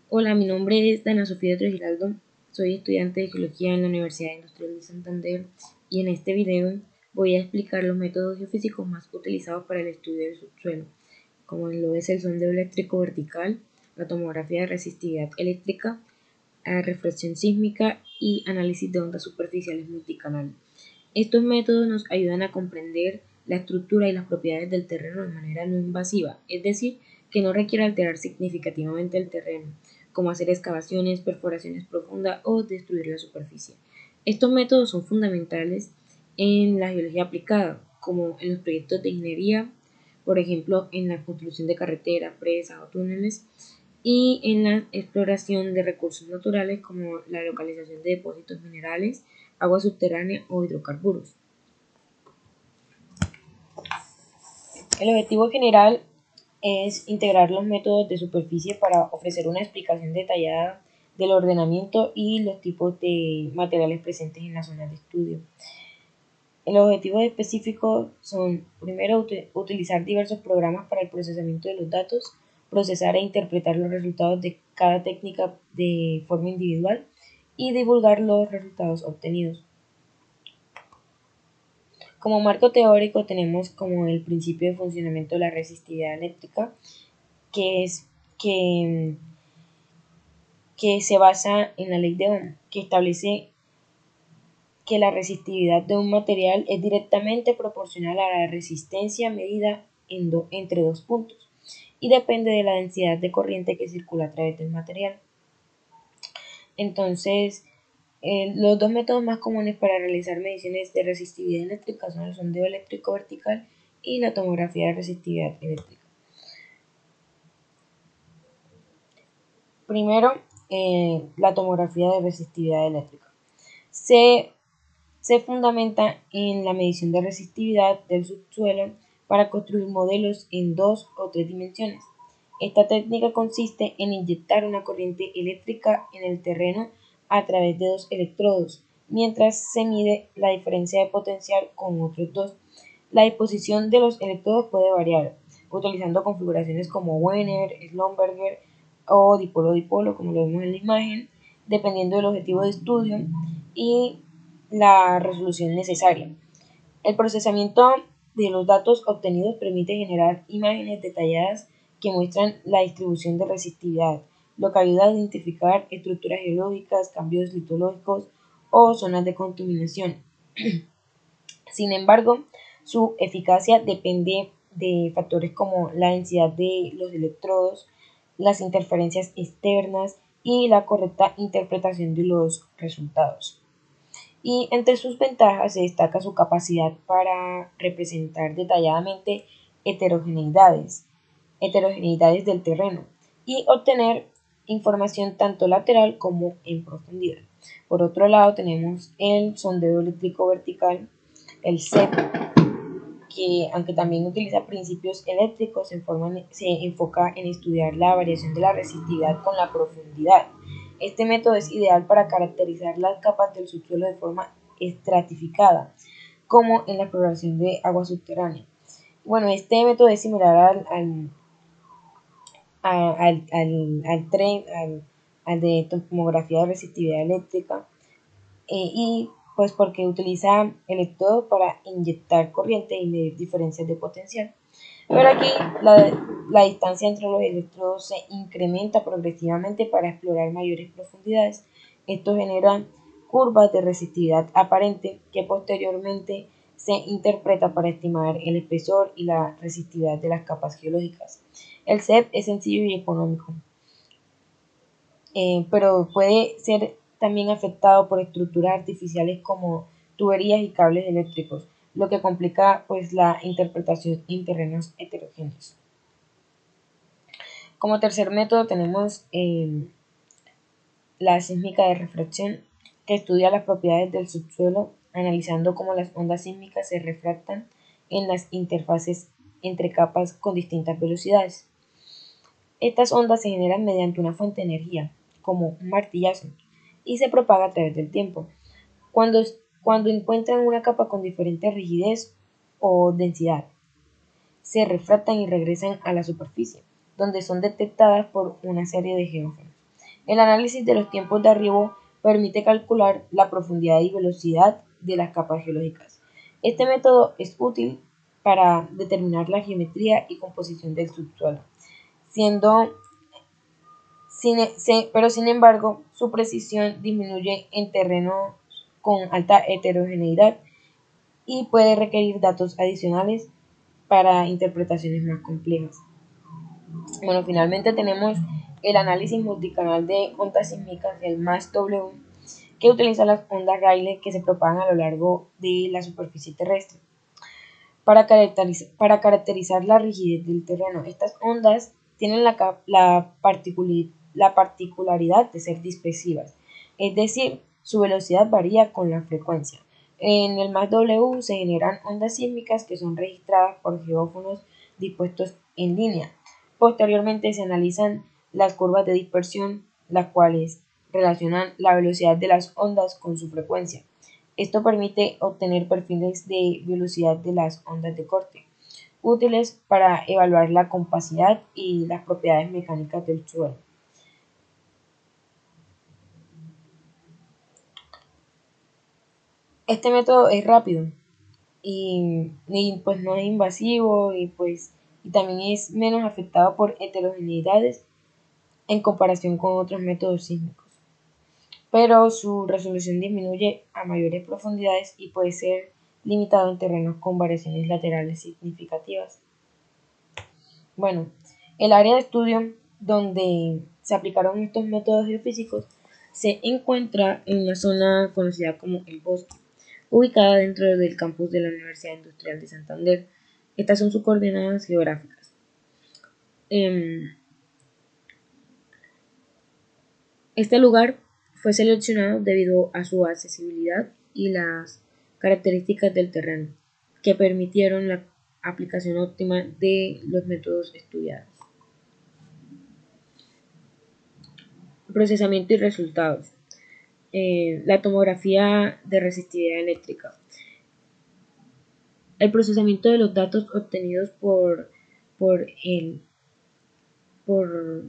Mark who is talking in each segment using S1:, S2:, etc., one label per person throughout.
S1: Hola, mi nombre es Dana Sofía Giraldo, soy estudiante de Geología en la Universidad Industrial de Santander y en este video voy a explicar los métodos geofísicos más utilizados para el estudio del subsuelo, como lo es el sondeo eléctrico vertical, la tomografía de resistividad eléctrica, la reflexión sísmica y análisis de ondas superficiales multicanal. Estos métodos nos ayudan a comprender la estructura y las propiedades del terreno de manera no invasiva, es decir, que no requiere alterar significativamente el terreno, como hacer excavaciones, perforaciones profundas o destruir la superficie. Estos métodos son fundamentales en la geología aplicada, como en los proyectos de ingeniería, por ejemplo, en la construcción de carreteras, presas o túneles, y en la exploración de recursos naturales como la localización de depósitos minerales, agua subterránea o hidrocarburos. El objetivo general es integrar los métodos de superficie para ofrecer una explicación detallada del ordenamiento y los tipos de materiales presentes en la zona de estudio. Los objetivos específicos son, primero, utilizar diversos programas para el procesamiento de los datos, procesar e interpretar los resultados de cada técnica de forma individual y divulgar los resultados obtenidos. Como marco teórico tenemos como el principio de funcionamiento de la resistividad eléctrica, que se basa en la ley de Ohm, que establece que la resistividad de un material es directamente proporcional a la resistencia medida entre dos puntos y depende de la densidad de corriente que circula a través del material. Entonces, los dos métodos más comunes para realizar mediciones de resistividad eléctrica son el sondeo eléctrico vertical y la tomografía de resistividad eléctrica. Primero, la tomografía de resistividad eléctrica. Se fundamenta en la medición de resistividad del subsuelo para construir modelos en 2 o 3 dimensiones. Esta técnica consiste en inyectar una corriente eléctrica en el terreno a través de 2 electrodos, mientras se mide la diferencia de potencial con otros 2. La disposición de los electrodos puede variar, utilizando configuraciones como Wiener, Schlumberger o dipolo-dipolo, como lo vemos en la imagen, dependiendo del objetivo de estudio y la resolución necesaria. El procesamiento de los datos obtenidos permite generar imágenes detalladas que muestran la distribución de resistividad, lo que ayuda a identificar estructuras geológicas, cambios litológicos o zonas de contaminación. Sin embargo, su eficacia depende de factores como la densidad de los electrodos, las interferencias externas y la correcta interpretación de los resultados. Y entre sus ventajas se destaca su capacidad para representar detalladamente heterogeneidades del terreno y obtener información tanto lateral como en profundidad. Por otro lado tenemos el sondeo eléctrico vertical, el SEP, que aunque también utiliza principios eléctricos, se enfoca en estudiar la variación de la resistividad con la profundidad. Este método es ideal para caracterizar las capas del subsuelo de forma estratificada, como en la exploración de agua subterránea. Bueno, este método es similar al de tomografía de resistividad eléctrica, y pues porque utiliza electrodos para inyectar corriente y medir diferencias de potencial. Pero aquí la distancia entre los electrodos se incrementa progresivamente para explorar mayores profundidades. Esto genera curvas de resistividad aparente que posteriormente se interpreta para estimar el espesor y la resistividad de las capas geológicas. El SEP es sencillo y económico, pero puede ser también afectado por estructuras artificiales como tuberías y cables eléctricos, lo que complica pues la interpretación en terrenos heterogéneos. Como tercer método tenemos la sísmica de refracción, que estudia las propiedades del subsuelo analizando cómo las ondas sísmicas se refractan en las interfaces entre capas con distintas velocidades. Estas ondas se generan mediante una fuente de energía, como un martillazo, y se propaga a través del tiempo. Cuando encuentran una capa con diferente rigidez o densidad, se refractan y regresan a la superficie, donde son detectadas por una serie de geófonos. El análisis de los tiempos de arribo permite calcular la profundidad y velocidad de las capas geológicas. Este método es útil para determinar la geometría y composición del subsuelo, pero sin embargo su precisión disminuye en terrenos con alta heterogeneidad y puede requerir datos adicionales para interpretaciones más complejas. Bueno, finalmente tenemos el análisis multicanal de ondas sísmicas, el MASW, que utiliza las ondas Rayleigh que se propagan a lo largo de la superficie terrestre para caracterizar la rigidez del terreno. Estas ondas tienen la particularidad de ser dispersivas, es decir, su velocidad varía con la frecuencia. En el MASW se generan ondas sísmicas que son registradas por geófonos dispuestos en línea. Posteriormente se analizan las curvas de dispersión, las cuales relacionan la velocidad de las ondas con su frecuencia. Esto permite obtener perfiles de velocidad de las ondas de corte, útiles para evaluar la compacidad y las propiedades mecánicas del suelo. Este método es rápido y pues no es invasivo y también es menos afectado por heterogeneidades en comparación con otros métodos sísmicos, pero su resolución disminuye a mayores profundidades y puede ser limitado en terrenos con variaciones laterales significativas. Bueno, el área de estudio donde se aplicaron estos métodos geofísicos se encuentra en una zona conocida como El Bosque, ubicada dentro del campus de la Universidad Industrial de Santander. Estas son sus coordenadas geográficas. Este lugar fue seleccionado debido a su accesibilidad y las características del terreno, que permitieron la aplicación óptima de los métodos estudiados. Procesamiento y resultados. La tomografía de resistividad eléctrica. El procesamiento de los datos obtenidos por, el, por,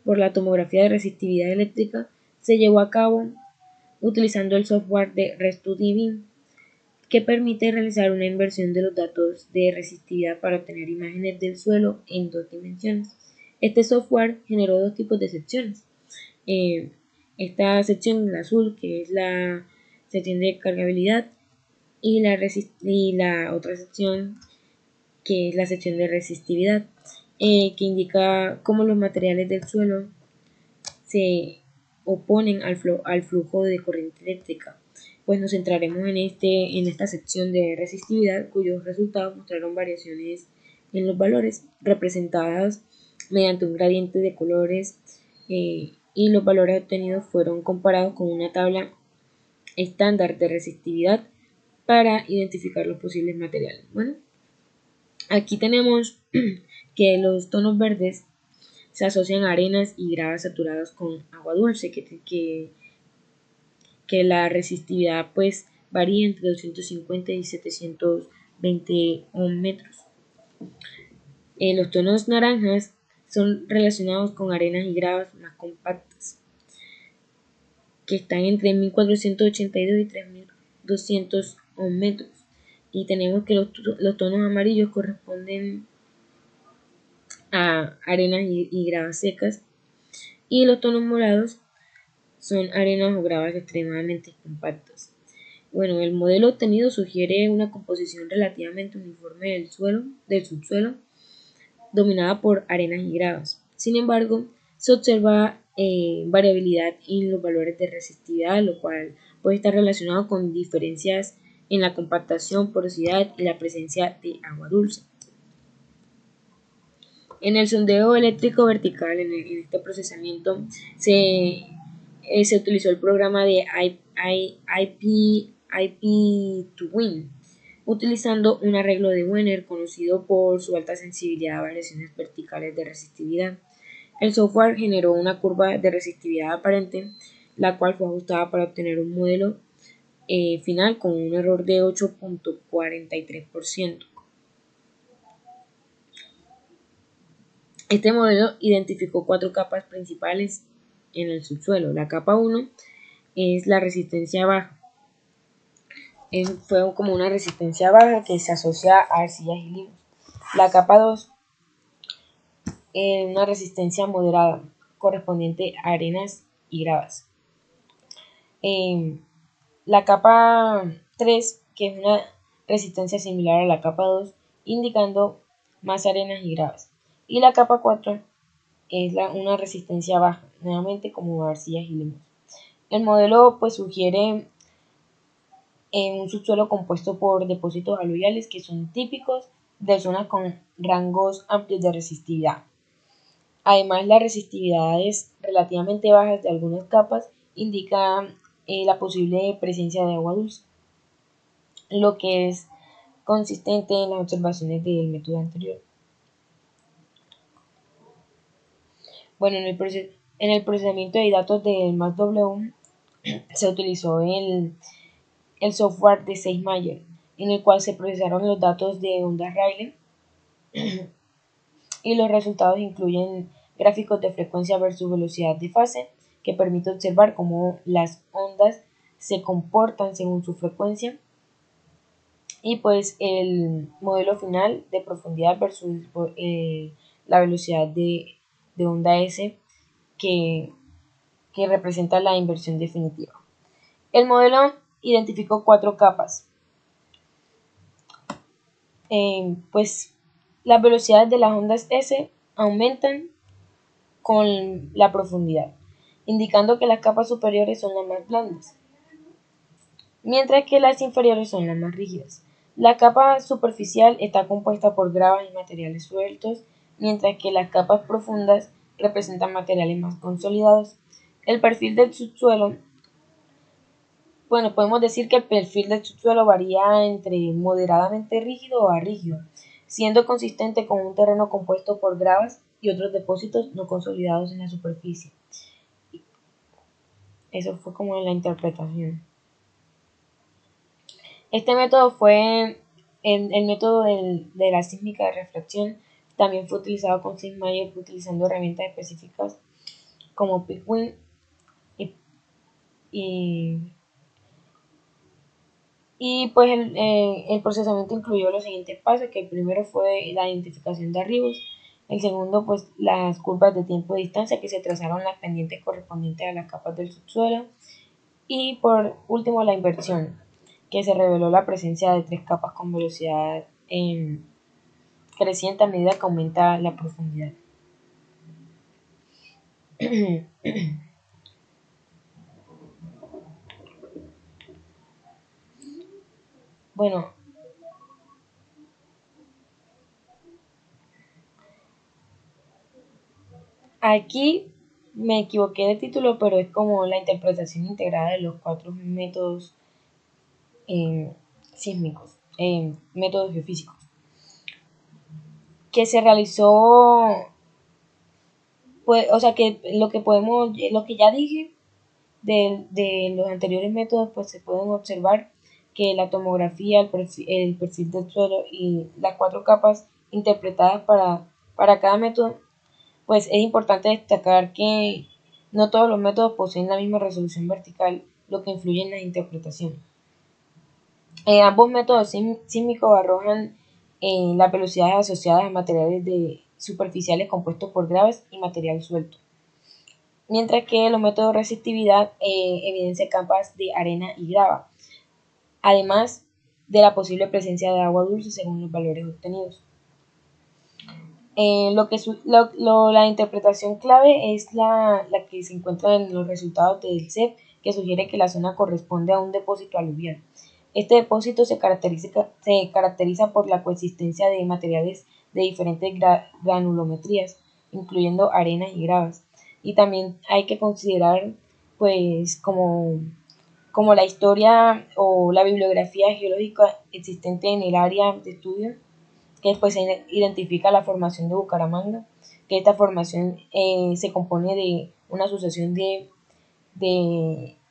S1: por la tomografía de resistividad eléctrica se llevó a cabo utilizando el software de ResTuDB, que permite realizar una inversión de los datos de resistividad para obtener imágenes del suelo en 2 dimensiones. Este software generó 2 tipos de secciones. Esta sección, la azul, que es la sección de cargabilidad, y la otra sección, que es la sección de resistividad, que indica cómo los materiales del suelo se oponen al flujo de corriente eléctrica. Pues nos centraremos en esta sección de resistividad, cuyos resultados mostraron variaciones en los valores representadas mediante un gradiente de colores, y los valores obtenidos fueron comparados con una tabla estándar de resistividad para identificar los posibles materiales. Bueno, aquí tenemos que los tonos verdes se asocian a arenas y gravas saturadas con agua dulce, que la resistividad pues varía entre 250 y 720 ohm metros. Los tonos naranjas son relacionados con arenas y gravas más compactas, que están entre 1482 y 3200 ohm metros. Y tenemos que los tonos amarillos corresponden a arenas y gravas secas, y los tonos morados son arenas o gravas extremadamente compactas. Bueno, el modelo obtenido sugiere una composición relativamente uniforme del subsuelo, dominada por arenas y gravas. Sin embargo, se observa variabilidad en los valores de resistividad, lo cual puede estar relacionado con diferencias en la compactación, porosidad y la presencia de agua dulce. En el sondeo eléctrico vertical, en este procesamiento, se utilizó el programa de IP2Win, utilizando un arreglo de Wiener conocido por su alta sensibilidad a variaciones verticales de resistividad. El software generó una curva de resistividad aparente, la cual fue ajustada para obtener un modelo final con un error de 8.43%. Este modelo identificó 4 capas principales en el subsuelo. La capa 1 es la resistencia baja. Fue como una resistencia baja que se asocia a arcillas y limos. La capa 2 es una resistencia moderada correspondiente a arenas y gravas. La capa 3, que es una resistencia similar a la capa 2, indicando más arenas y gravas. Y la capa 4 es una resistencia baja, nuevamente como arcillas y limos. El modelo pues sugiere un subsuelo compuesto por depósitos aluviales que son típicos de zonas con rangos amplios de resistividad. Además, las resistividades relativamente bajas de algunas capas indican la posible presencia de agua dulce, lo que es consistente en las observaciones del método anterior. Bueno, en el procesamiento de datos del MathW se utilizó el software de SageMaker, en el cual se procesaron los datos de ondas Rayleigh y los resultados incluyen gráficos de frecuencia versus velocidad de fase, que permite observar cómo las ondas se comportan según su frecuencia, y pues el modelo final de profundidad versus la velocidad de onda S que representa la inversión definitiva. El modelo identificó 4 capas. Pues las velocidades de las ondas S aumentan con la profundidad, indicando que las capas superiores son las más blandas, mientras que las inferiores son las más rígidas. La capa superficial está compuesta por gravas y materiales sueltos, mientras que las capas profundas representan materiales más consolidados. El perfil del subsuelo, bueno, podemos decir que el perfil del subsuelo varía entre moderadamente rígido a rígido, siendo consistente con un terreno compuesto por gravas y otros depósitos no consolidados en la superficie. Eso fue como la interpretación. Este método fue el método de la sísmica de reflexión. También fue utilizado con SageMaker utilizando herramientas específicas como Pickwin y pues el procesamiento incluyó los siguientes pasos, que el primero fue la identificación de arribos, el segundo pues las curvas de tiempo y distancia que se trazaron las pendientes correspondientes a las capas del subsuelo, y por último la inversión, que se reveló la presencia de 3 capas con velocidad creciente a medida que aumenta la profundidad. Bueno, aquí me equivoqué de título, pero es como la interpretación integrada de los 4 métodos sísmicos, métodos geofísicos, que se realizó, pues, o sea que lo que ya dije de los anteriores métodos, pues se pueden observar que la tomografía, el perfil del suelo y las 4 capas interpretadas para cada método, pues es importante destacar que no todos los métodos poseen la misma resolución vertical, lo que influye en la interpretación. Ambos métodos sísmicos arrojan las velocidades asociadas a materiales superficiales compuestos por graves y material suelto, mientras que los métodos de resistividad evidencian capas de arena y grava, además de la posible presencia de agua dulce según los valores obtenidos. La interpretación clave es la que se encuentra en los resultados del CEP, que sugiere que la zona corresponde a un depósito aluvial. Este depósito se caracteriza por la coexistencia de materiales de diferentes granulometrías, incluyendo arenas y gravas. Y también hay que considerar, pues, como la historia o la bibliografía geológica existente en el área de estudio, que después se identifica la formación de Bucaramanga, que esta formación se compone de una sucesión de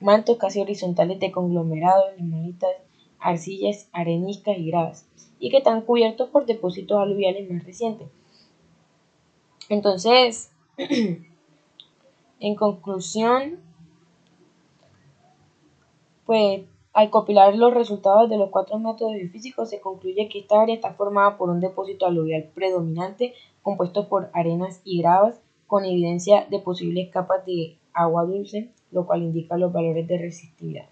S1: mantos casi horizontales de conglomerados, limolitas, arcillas, areniscas y gravas, y que están cubiertos por depósitos aluviales más recientes. Entonces, en conclusión, pues al compilar los resultados de los 4 métodos geofísicos se concluye que esta área está formada por un depósito aluvial predominante compuesto por arenas y gravas con evidencia de posibles capas de agua dulce, lo cual indica los valores de resistividad.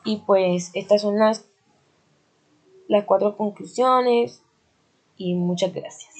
S1: Y pues estas son las 4 conclusiones y muchas gracias.